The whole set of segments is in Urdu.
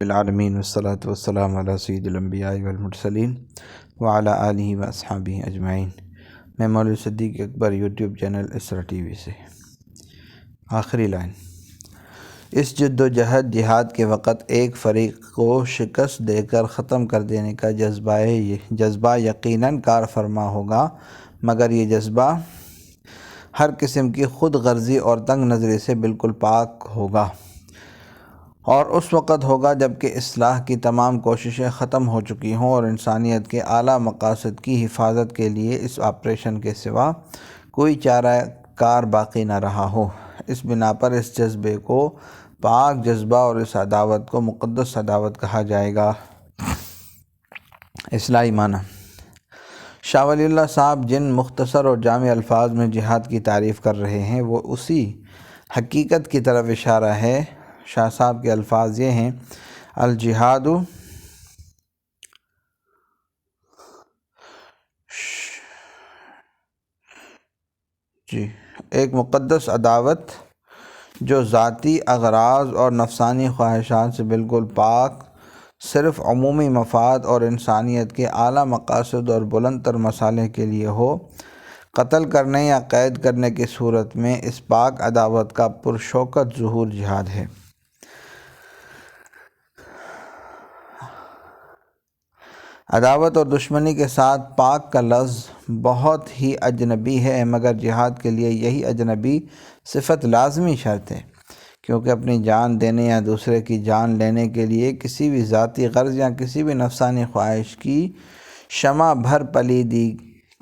العالمین والصلاة والسلام علی سید الانبیاء والمرسلین وعلی آلہ و اصحابہ اجمعین۔ میں مولوی صدیق اکبر یوٹیوب چینل اسرا ٹی وی سے۔ آخری لائن: اس جد و جہاد کے وقت ایک فریق کو شکست دے کر ختم کر دینے کا جذبہ یقیناً کار فرما ہوگا، مگر یہ جذبہ ہر قسم کی خود غرضی اور تنگ نظری سے بالکل پاک ہوگا، اور اس وقت ہوگا جب کہ اصلاح کی تمام کوششیں ختم ہو چکی ہوں اور انسانیت کے اعلیٰ مقاصد کی حفاظت کے لیے اس آپریشن کے سوا کوئی چارہ کار باقی نہ رہا ہو۔ اس بنا پر اس جذبے کو پاک جذبہ اور اس عداوت کو مقدس عداوت کہا جائے گا۔ اصلاحی معنی: شاہ ولی اللہ صاحب جن مختصر اور جامع الفاظ میں جہاد کی تعریف کر رہے ہیں وہ اسی حقیقت کی طرف اشارہ ہے۔ شاہ صاحب کے الفاظ یہ ہیں: الجہاد ایک مقدس عداوت جو ذاتی اغراض اور نفسانی خواہشات سے بالکل پاک، صرف عمومی مفاد اور انسانیت کے اعلیٰ مقاصد اور بلند تر مصالح کے لیے ہو۔ قتل کرنے یا قید کرنے کی صورت میں اس پاک عداوت کا پرشوکت ظہور جہاد ہے۔ عداوت اور دشمنی کے ساتھ پاک کا لفظ بہت ہی اجنبی ہے، مگر جہاد کے لیے یہی اجنبی صفت لازمی شرط ہے، کیونکہ اپنی جان دینے یا دوسرے کی جان لینے کے لیے کسی بھی ذاتی غرض یا کسی بھی نفسانی خواہش کی شمع بھر پلیدی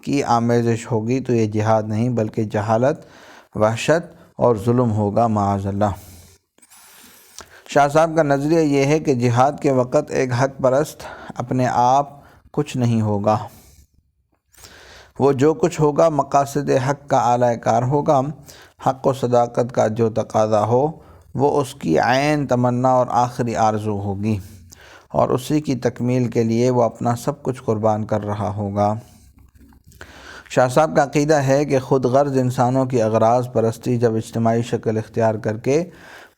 کی آمیزش ہوگی تو یہ جہاد نہیں بلکہ جہالت، وحشت اور ظلم ہوگا، معاذ اللہ۔ شاہ صاحب کا نظریہ یہ ہے کہ جہاد کے وقت ایک حق پرست اپنے آپ کچھ نہیں ہوگا، وہ جو کچھ ہوگا مقاصد حق کا اعلی کار ہوگا۔ حق و صداقت کا جو تقاضا ہو وہ اس کی عین تمنا اور آخری آرزو ہوگی، اور اسی کی تکمیل کے لیے وہ اپنا سب کچھ قربان کر رہا ہوگا۔ شاہ صاحب کا عقیدہ ہے کہ خود غرض انسانوں کی اغراض پرستی جب اجتماعی شکل اختیار کر کے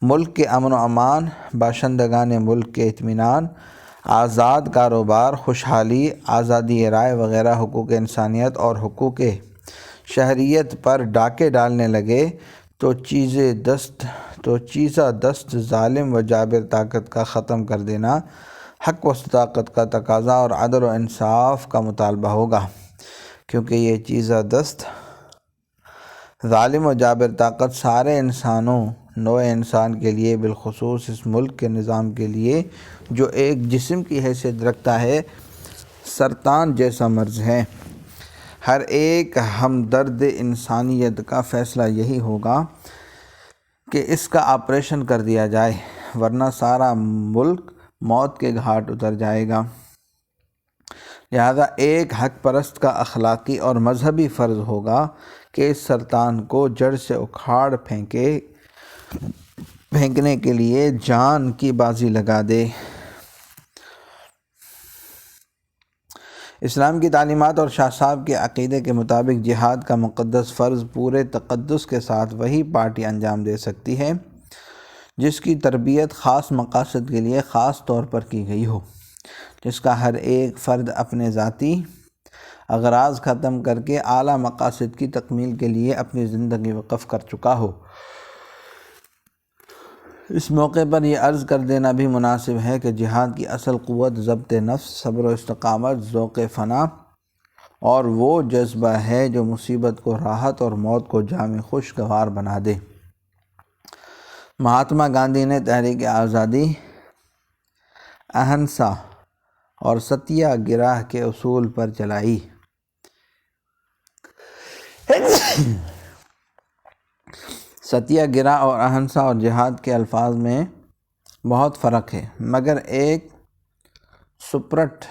ملک کے امن و امان، باشندگان ملک کے اطمینان، آزاد کاروبار، خوشحالی، آزادی رائے وغیرہ حقوق انسانیت اور حقوق شہریت پر ڈاکے ڈالنے لگے تو چیزہ دست ظالم و جابر طاقت کا ختم کر دینا حق و صداقت کا تقاضا اور عدل و انصاف کا مطالبہ ہوگا، کیونکہ یہ چیزہ دست ظالم و جابر طاقت سارے انسانوں، نوع انسان کے لیے، بالخصوص اس ملک کے نظام کے لیے جو ایک جسم کی حیثیت رکھتا ہے، سرطان جیسا مرض ہے۔ ہر ایک ہمدرد انسانیت کا فیصلہ یہی ہوگا کہ اس کا آپریشن کر دیا جائے، ورنہ سارا ملک موت کے گھاٹ اتر جائے گا۔ لہذا ایک حق پرست کا اخلاقی اور مذہبی فرض ہوگا کہ اس سرطان کو جڑ سے اکھاڑ پھینکنے کے لیے جان کی بازی لگا دے۔ اسلام کی تعلیمات اور شاہ صاحب کے عقیدے کے مطابق جہاد کا مقدس فرض پورے تقدس کے ساتھ وہی پارٹی انجام دے سکتی ہے جس کی تربیت خاص مقاصد کے لیے خاص طور پر کی گئی ہو، جس کا ہر ایک فرد اپنے ذاتی اغراض ختم کر کے اعلیٰ مقاصد کی تکمیل کے لیے اپنی زندگی وقف کر چکا ہو۔ اس موقع پر یہ عرض کر دینا بھی مناسب ہے کہ جہاد کی اصل قوت ضبط نفس، صبر و استقامت، ذوق فنا اور وہ جذبہ ہے جو مصیبت کو راحت اور موت کو جامع خوشگوار بنا دے۔ مہاتما گاندھی نے تحریک آزادی، اہنسا اور ستیہ گرہ کے اصول پر چلائی۔ ستیہ گرہ اور اہنسا اور جہاد کے الفاظ میں بہت فرق ہے، مگر ایک سپرٹ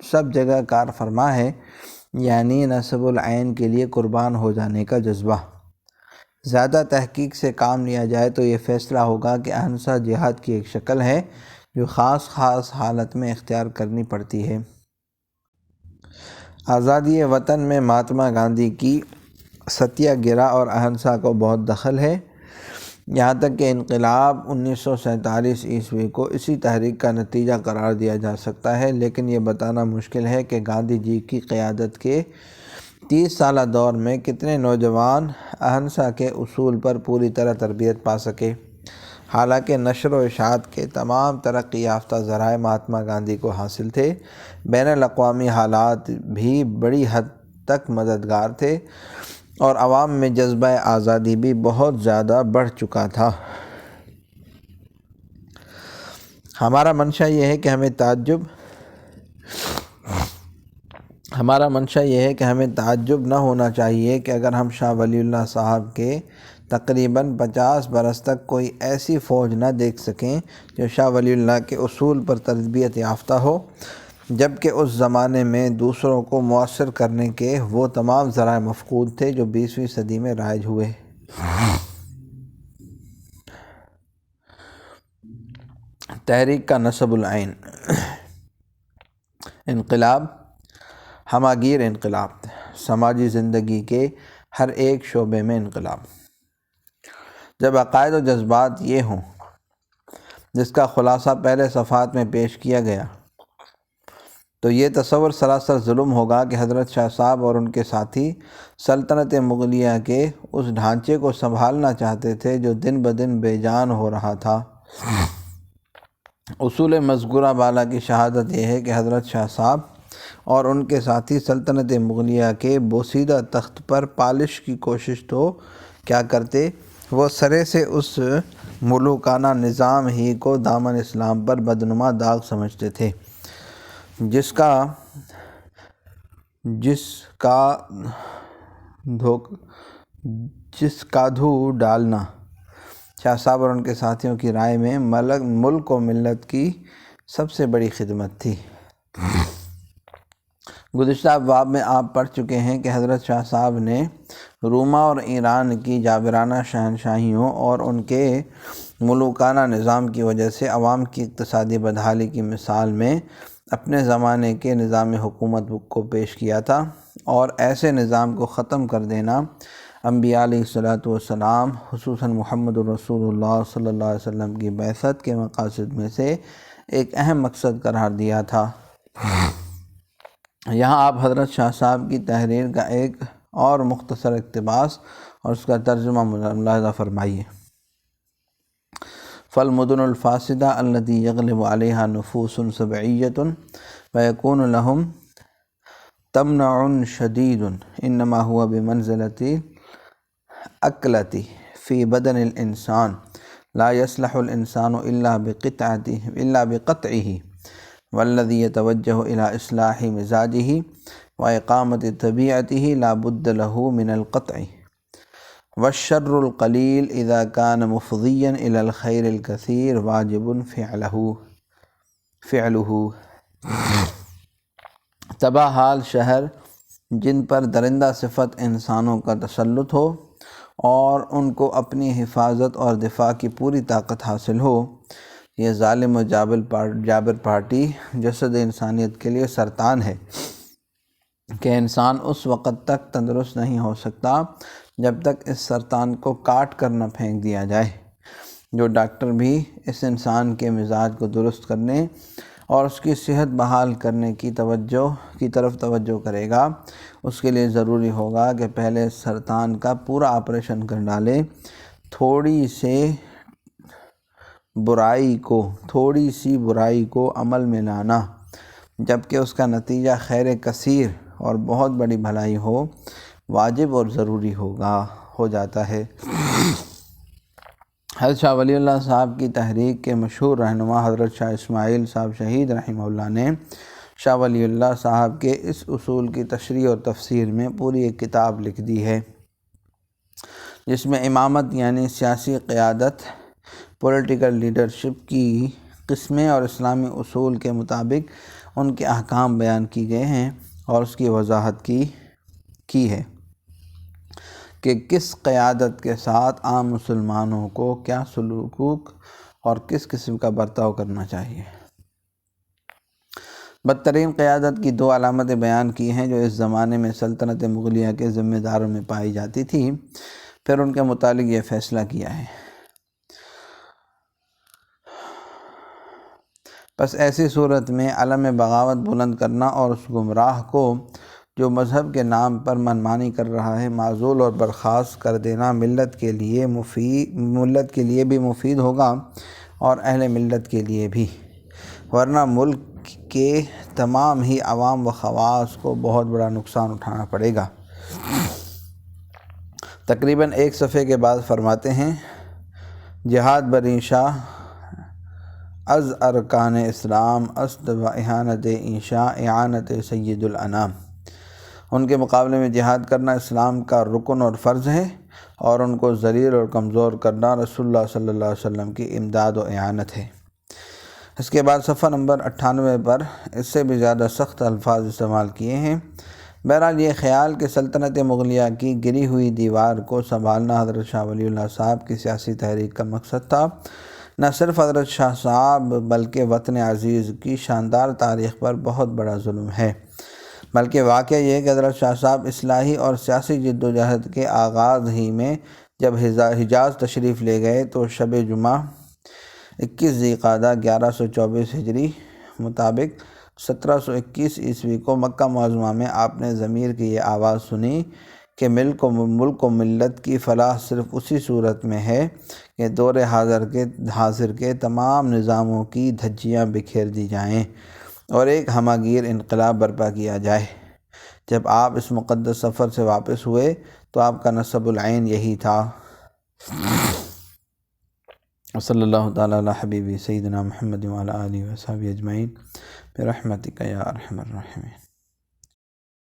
سب جگہ کار فرما ہے، یعنی نصب العین کے لیے قربان ہو جانے کا جذبہ۔ زیادہ تحقیق سے کام لیا جائے تو یہ فیصلہ ہوگا کہ اہنسا جہاد کی ایک شکل ہے جو خاص حالت میں اختیار کرنی پڑتی ہے۔ آزادی وطن میں مہاتما گاندھی کی ستیہ گرہ اور اہنسا کو بہت دخل ہے۔ یہاں تک کہ انقلاب 1947 کو اسی تحریک کا نتیجہ قرار دیا جا سکتا ہے، لیکن یہ بتانا مشکل ہے کہ گاندھی جی کی قیادت کے 30 سالہ دور میں کتنے نوجوان اہنسا کے اصول پر پوری طرح تربیت پا سکے۔ حالانکہ نشر و اشاعت کے تمام ترقی یافتہ ذرائع مہاتما گاندھی کو حاصل تھے، بین الاقوامی حالات بھی بڑی حد تک مددگار تھے اور عوام میں جذبہ آزادی بھی بہت زیادہ بڑھ چکا تھا۔ ہمارا منشا یہ ہے کہ ہمیں تعجب نہ ہونا چاہیے کہ اگر ہم شاہ ولی اللہ صاحب کے تقریباً 50 برس تک کوئی ایسی فوج نہ دیکھ سکیں جو شاہ ولی اللہ کے اصول پر تربیت یافتہ ہو، جبکہ اس زمانے میں دوسروں کو مؤثر کرنے کے وہ تمام ذرائع مفقود تھے جو 20ویں صدی میں رائج ہوئے۔ تحریک کا نصب العین۔ انقلاب ہمہ گیر انقلاب، سماجی زندگی کے ہر ایک شعبے میں انقلاب۔ جب عقائد و جذبات یہ ہوں جس کا خلاصہ پہلے صفحات میں پیش کیا گیا، تو یہ تصور سراسر ظلم ہوگا کہ حضرت شاہ صاحب اور ان کے ساتھی سلطنت مغلیہ کے اس ڈھانچے کو سنبھالنا چاہتے تھے جو دن بدن بے جان ہو رہا تھا۔ اصول مذکورہ بالا کی شہادت یہ ہے کہ حضرت شاہ صاحب اور ان کے ساتھی سلطنت مغلیہ کے بوسیدہ تخت پر پالش کی کوشش تو کیا کرتے، وہ سرے سے اس ملوکانہ نظام ہی کو دامن اسلام پر بدنما داغ سمجھتے تھے جس کا دھو ڈالنا شاہ صاحب اور ان کے ساتھیوں کی رائے میں ملک و ملت کی سب سے بڑی خدمت تھی۔ گزشتہ ابواب میں آپ پڑھ چکے ہیں کہ حضرت شاہ صاحب نے روما اور ایران کی جابرانہ شہنشاہیوں اور ان کے ملوکانہ نظام کی وجہ سے عوام کی اقتصادی بدحالی کی مثال میں اپنے زمانے کے نظام حکومت کو پیش کیا تھا، اور ایسے نظام کو ختم کر دینا انبیاء علیہ الصلوۃ والسلام خصوصاً محمد الرسول اللہ صلی اللہ علیہ وسلم کی بعثت کے مقاصد میں سے ایک اہم مقصد قرار دیا تھا۔ یہاں آپ حضرت شاہ صاحب کی تحریر کا ایک اور مختصر اقتباس اور اس کا ترجمہ ملاحظہ فرمائیے۔ فالمدن الفاسدہ التي يغلب عليها نفوس سبعية ويكون لهم تمنع شديد إنما هو بمنزلة الأكلة في بدن الإنسان لا يصلح الإنسان إلا بقطعه، والذي يتوجه إلى إصلاح مزاجه وإقامة طبيعته لا بد له من القطع، والشر القليل إذا كان مفضيا إلى الخير الكثير واجب فعله۔ تباہ حال شہر جن پر درندہ صفت انسانوں کا تسلط ہو اور ان کو اپنی حفاظت اور دفاع کی پوری طاقت حاصل ہو، یہ ظالم و جابر پارٹی جسد انسانیت کے لیے سرطان ہے کہ انسان اس وقت تک تندرست نہیں ہو سکتا جب تک اس سرطان کو کاٹ کر نہ پھینک دیا جائے۔ جو ڈاکٹر بھی اس انسان کے مزاج کو درست کرنے اور اس کی صحت بحال کرنے کی طرف توجہ کرے گا، اس کے لیے ضروری ہوگا کہ پہلے سرطان کا پورا آپریشن کر ڈالے۔ تھوڑی سی برائی کو عمل میں لانا، جبکہ اس کا نتیجہ خیر کثیر اور بہت بڑی بھلائی ہو، واجب اور ضروری ہو جاتا ہے۔ حضرت شاہ ولی اللہ صاحب کی تحریک کے مشہور رہنما حضرت شاہ اسماعیل صاحب شہید رحمہ اللہ نے شاہ ولی اللہ صاحب کے اس اصول کی تشریح اور تفسیر میں پوری ایک کتاب لکھ دی ہے، جس میں امامت یعنی سیاسی قیادت، پولیٹیکل لیڈرشپ کی قسمیں اور اسلامی اصول کے مطابق ان کے احکام بیان کی گئے ہیں، اور اس کی وضاحت کی ہے کہ کس قیادت کے ساتھ عام مسلمانوں کو کیا سلوک اور کس قسم کا برتاؤ کرنا چاہیے۔ بدترین قیادت کی 2 علامتیں بیان کی ہیں جو اس زمانے میں سلطنت مغلیہ کے ذمہ داروں میں پائی جاتی تھی، پھر ان کے متعلق یہ فیصلہ کیا ہے۔ بس ایسی صورت میں علم بغاوت بلند کرنا اور اس گمراہ کو جو مذہب کے نام پر منمانی کر رہا ہے معزول اور برخاست کر دینا ملت کے لیے بھی مفید ہوگا اور اہل ملت کے لیے بھی، ورنہ ملک کے تمام ہی عوام و خواص کو بہت بڑا نقصان اٹھانا پڑے گا۔ تقریباً ایک صفحے کے بعد فرماتے ہیں، جہاد برینشا از ارکان اسلام است و احانت انشاء اعانت سید الانام۔ ان کے مقابلے میں جہاد کرنا اسلام کا رکن اور فرض ہے، اور ان کو ذلیل اور کمزور کرنا رسول اللہ صلی اللہ علیہ وسلم کی امداد و اعانت ہے۔ اس کے بعد صفحہ نمبر 98 پر اس سے بھی زیادہ سخت الفاظ استعمال کیے ہیں۔ بہرحال یہ خیال کہ سلطنت مغلیہ کی گری ہوئی دیوار کو سنبھالنا حضرت شاہ ولی اللہ صاحب کی سیاسی تحریک کا مقصد تھا، نہ صرف حضرت شاہ صاحب بلکہ وطن عزیز کی شاندار تاریخ پر بہت بڑا ظلم ہے۔ بلکہ واقعہ یہ ہے کہ حضرت شاہ صاحب اصلاحی اور سیاسی جدوجہد کے آغاز ہی میں جب حجاز تشریف لے گئے تو شب جمعہ 21 ذی القعدہ 1124 ہجری مطابق 1721 عیسوی کو مکہ معظمہ میں آپ نے ضمیر کی یہ آواز سنی کہ ملک و ملت کی فلاح صرف اسی صورت میں ہے کہ دور حاضر کے تمام نظاموں کی دھجیاں بکھیر دی جائیں اور ایک ہمہ گیر انقلاب برپا کیا جائے۔ جب آپ اس مقدس سفر سے واپس ہوئے تو آپ کا نصب العین یہی تھا۔ صلی اللہ تعالیٰ علی حبیبی سیدنا محمد وعلی آلہ وصحبہ اجمعین برحمتک یا ارحم الراحمین۔